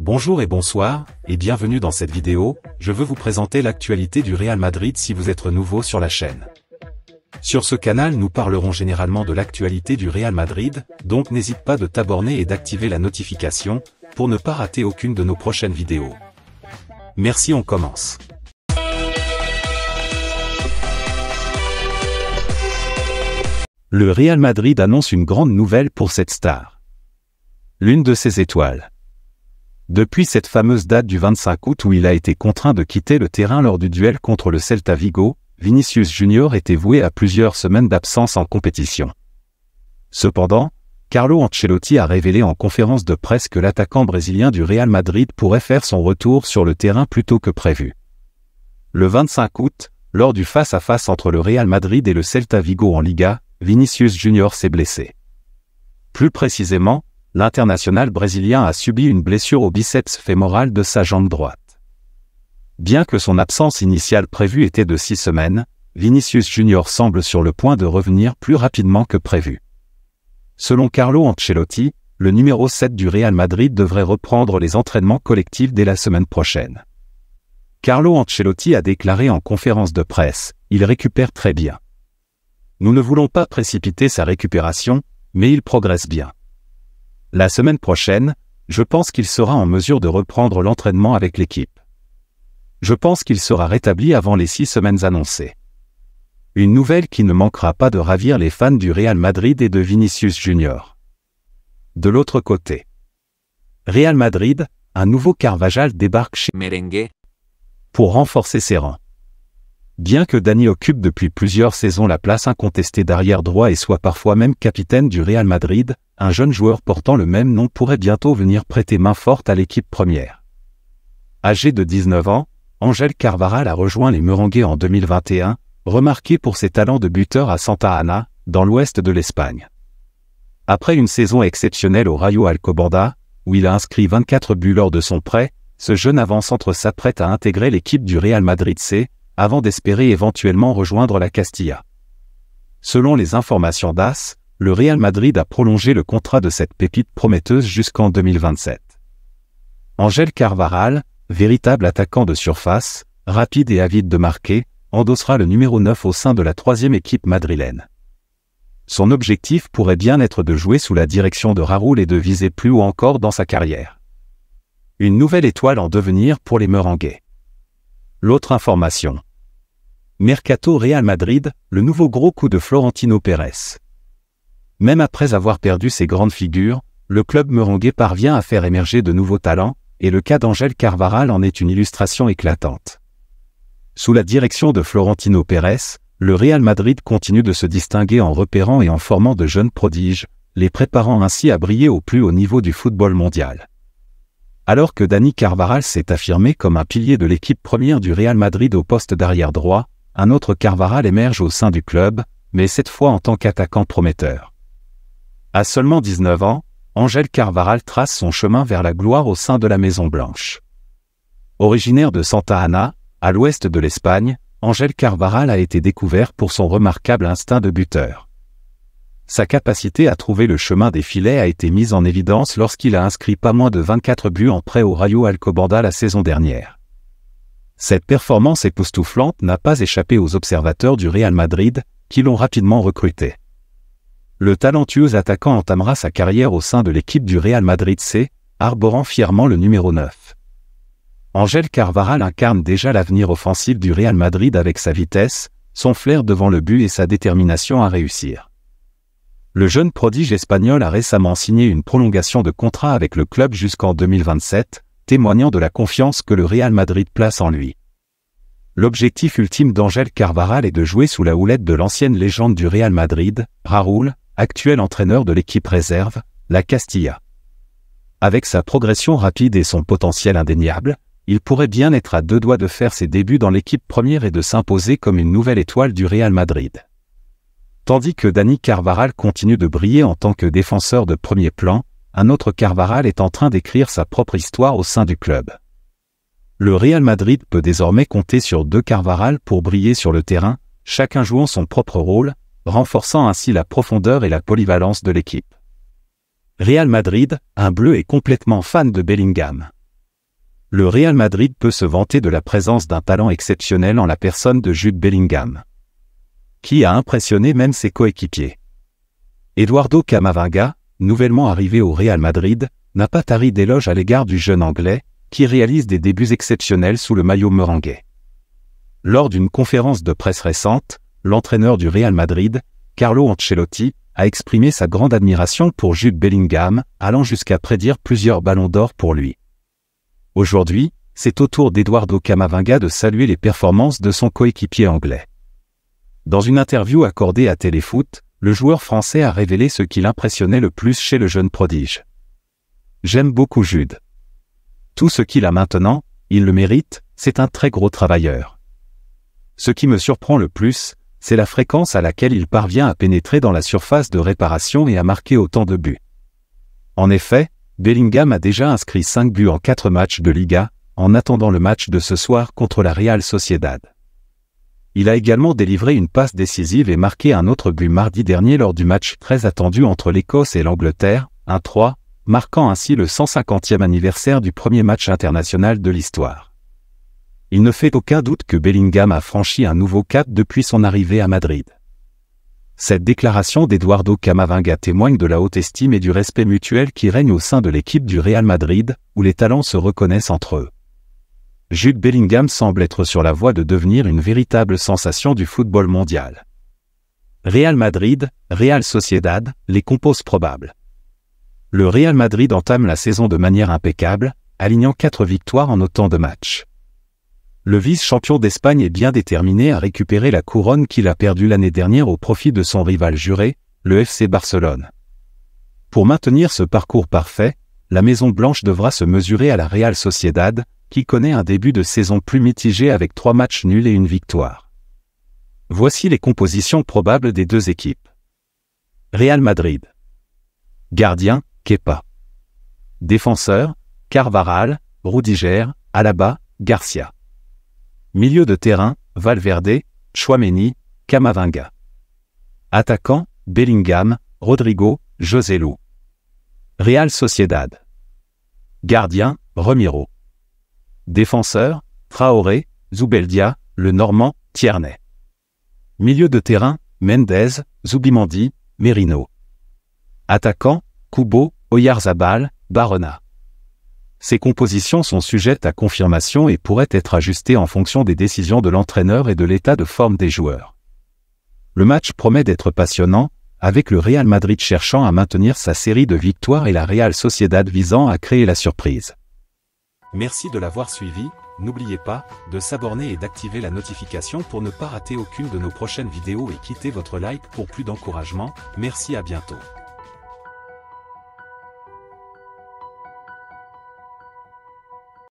Bonjour et bonsoir, et bienvenue dans cette vidéo. Je veux vous présenter l'actualité du Real Madrid si vous êtes nouveau sur la chaîne. Sur ce canal nous parlerons généralement de l'actualité du Real Madrid, donc n'hésite pas de t'abonner et d'activer la notification, pour ne pas rater aucune de nos prochaines vidéos. Merci, on commence. Le Real Madrid annonce une grande nouvelle pour cette star. L'une de ses étoiles. Depuis cette fameuse date du 25 août où il a été contraint de quitter le terrain lors du duel contre le Celta Vigo, Vinicius Junior était voué à plusieurs semaines d'absence en compétition. Cependant, Carlo Ancelotti a révélé en conférence de presse que l'attaquant brésilien du Real Madrid pourrait faire son retour sur le terrain plus tôt que prévu. Le 25 août, lors du face-à-face entre le Real Madrid et le Celta Vigo en Liga, Vinicius Junior s'est blessé. Plus précisément, l'international brésilien a subi une blessure au biceps fémoral de sa jambe droite. Bien que son absence initiale prévue était de 6 semaines, Vinicius Junior semble sur le point de revenir plus rapidement que prévu. Selon Carlo Ancelotti, le numéro 7 du Real Madrid devrait reprendre les entraînements collectifs dès la semaine prochaine. Carlo Ancelotti a déclaré en conférence de presse « Il récupère très bien. Nous ne voulons pas précipiter sa récupération, mais il progresse bien. La semaine prochaine, je pense qu'il sera en mesure de reprendre l'entraînement avec l'équipe. Je pense qu'il sera rétabli avant les 6 semaines annoncées. » Une nouvelle qui ne manquera pas de ravir les fans du Real Madrid et de Vinicius Junior. De l'autre côté, Real Madrid, un nouveau Carvajal débarque chez Merengue pour renforcer ses rangs. Bien que Dani occupe depuis plusieurs saisons la place incontestée d'arrière droit et soit parfois même capitaine du Real Madrid, un jeune joueur portant le même nom pourrait bientôt venir prêter main forte à l'équipe première. Âgé de 19 ans, Ángel Carvajal a rejoint les Merengues en 2021, remarqué pour ses talents de buteur à Santa Ana, dans l'ouest de l'Espagne. Après une saison exceptionnelle au Rayo Alcobendas, où il a inscrit 24 buts lors de son prêt, ce jeune avant-centre s'apprête à intégrer l'équipe du Real Madrid C, avant d'espérer éventuellement rejoindre la Castilla. Selon les informations d'AS, le Real Madrid a prolongé le contrat de cette pépite prometteuse jusqu'en 2027. Ángel Carvajal, véritable attaquant de surface, rapide et avide de marquer, endossera le numéro 9 au sein de la 3e équipe madrilène. Son objectif pourrait bien être de jouer sous la direction de Raúl et de viser plus haut encore dans sa carrière. Une nouvelle étoile en devenir pour les Merengues. L'autre information. Mercato Real Madrid, le nouveau gros coup de Florentino Pérez. Même après avoir perdu ses grandes figures, le club merengue parvient à faire émerger de nouveaux talents, et le cas d'Ángel Carvajal en est une illustration éclatante. Sous la direction de Florentino Pérez, le Real Madrid continue de se distinguer en repérant et en formant de jeunes prodiges, les préparant ainsi à briller au plus haut niveau du football mondial. Alors que Dani Carvajal s'est affirmé comme un pilier de l'équipe première du Real Madrid au poste d'arrière droit, un autre Carvajal émerge au sein du club, mais cette fois en tant qu'attaquant prometteur. À seulement 19 ans, Ángel Carvajal trace son chemin vers la gloire au sein de la Maison Blanche. Originaire de Santa Ana, à l'ouest de l'Espagne, Ángel Carvajal a été découvert pour son remarquable instinct de buteur. Sa capacité à trouver le chemin des filets a été mise en évidence lorsqu'il a inscrit pas moins de 24 buts en prêt au Rayo Alcobendas la saison dernière. Cette performance époustouflante n'a pas échappé aux observateurs du Real Madrid, qui l'ont rapidement recruté. Le talentueux attaquant entamera sa carrière au sein de l'équipe du Real Madrid C, arborant fièrement le numéro 9. Ángel Carvajal incarne déjà l'avenir offensif du Real Madrid avec sa vitesse, son flair devant le but et sa détermination à réussir. Le jeune prodige espagnol a récemment signé une prolongation de contrat avec le club jusqu'en 2027, témoignant de la confiance que le Real Madrid place en lui. L'objectif ultime d'Ángel Carvajal est de jouer sous la houlette de l'ancienne légende du Real Madrid, Raúl, actuel entraîneur de l'équipe réserve, la Castilla. Avec sa progression rapide et son potentiel indéniable, il pourrait bien être à 2 doigts de faire ses débuts dans l'équipe première et de s'imposer comme une nouvelle étoile du Real Madrid. Tandis que Dani Carvajal continue de briller en tant que défenseur de premier plan, un autre Carvajal est en train d'écrire sa propre histoire au sein du club. Le Real Madrid peut désormais compter sur 2 Carvajal pour briller sur le terrain, chacun jouant son propre rôle, renforçant ainsi la profondeur et la polyvalence de l'équipe. Real Madrid, un bleu est complètement fan de Bellingham. Le Real Madrid peut se vanter de la présence d'un talent exceptionnel en la personne de Jude Bellingham, qui a impressionné même ses coéquipiers. Eduardo Camavinga, nouvellement arrivé au Real Madrid, n'a pas tari d'éloges à l'égard du jeune Anglais, qui réalise des débuts exceptionnels sous le maillot merengue. Lors d'une conférence de presse récente, l'entraîneur du Real Madrid, Carlo Ancelotti, a exprimé sa grande admiration pour Jude Bellingham, allant jusqu'à prédire plusieurs ballons d'or pour lui. Aujourd'hui, c'est au tour d'Eduardo Camavinga de saluer les performances de son coéquipier anglais. Dans une interview accordée à Téléfoot, le joueur français a révélé ce qui l'impressionnait le plus chez le jeune prodige. « J'aime beaucoup Jude. Tout ce qu'il a maintenant, il le mérite, c'est un très gros travailleur. Ce qui me surprend le plus, c'est la fréquence à laquelle il parvient à pénétrer dans la surface de réparation et à marquer autant de buts. » En effet, Bellingham a déjà inscrit 5 buts en 4 matchs de Liga, en attendant le match de ce soir contre la Real Sociedad. Il a également délivré une passe décisive et marqué un autre but mardi dernier lors du match très attendu entre l'Écosse et l'Angleterre, 1-3, marquant ainsi le 150e anniversaire du premier match international de l'histoire. Il ne fait aucun doute que Bellingham a franchi un nouveau cap depuis son arrivée à Madrid. Cette déclaration d'Eduardo Camavinga témoigne de la haute estime et du respect mutuel qui règne au sein de l'équipe du Real Madrid, où les talents se reconnaissent entre eux. Jude Bellingham semble être sur la voie de devenir une véritable sensation du football mondial. Real Madrid, Real Sociedad, les compos probables. Le Real Madrid entame la saison de manière impeccable, alignant 4 victoires en autant de matchs. Le vice-champion d'Espagne est bien déterminé à récupérer la couronne qu'il a perdue l'année dernière au profit de son rival juré, le FC Barcelone. Pour maintenir ce parcours parfait, la Maison Blanche devra se mesurer à la Real Sociedad, qui connaît un début de saison plus mitigé avec 3 matchs nuls et une victoire. Voici les compositions probables des deux équipes. Real Madrid. Gardien, Kepa. Défenseur, Carvajal, Rudiger, Alaba, Garcia. Milieu de terrain, Valverde, Tchouaméni, Camavinga. Attaquant, Bellingham, Rodrigo, Joselu. Real Sociedad. Gardien, Romero. Défenseur, Traoré, Zubeldia, le Normand, Tierney. Milieu de terrain, Mendes, Zubimendi, Merino. Attaquant, Kubo, Oyarzabal, Barona. Ces compositions sont sujettes à confirmation et pourraient être ajustées en fonction des décisions de l'entraîneur et de l'état de forme des joueurs. Le match promet d'être passionnant, avec le Real Madrid cherchant à maintenir sa série de victoires et la Real Sociedad visant à créer la surprise. Merci de l'avoir suivi, n'oubliez pas de s'abonner et d'activer la notification pour ne pas rater aucune de nos prochaines vidéos et quittez votre like pour plus d'encouragement, merci à bientôt.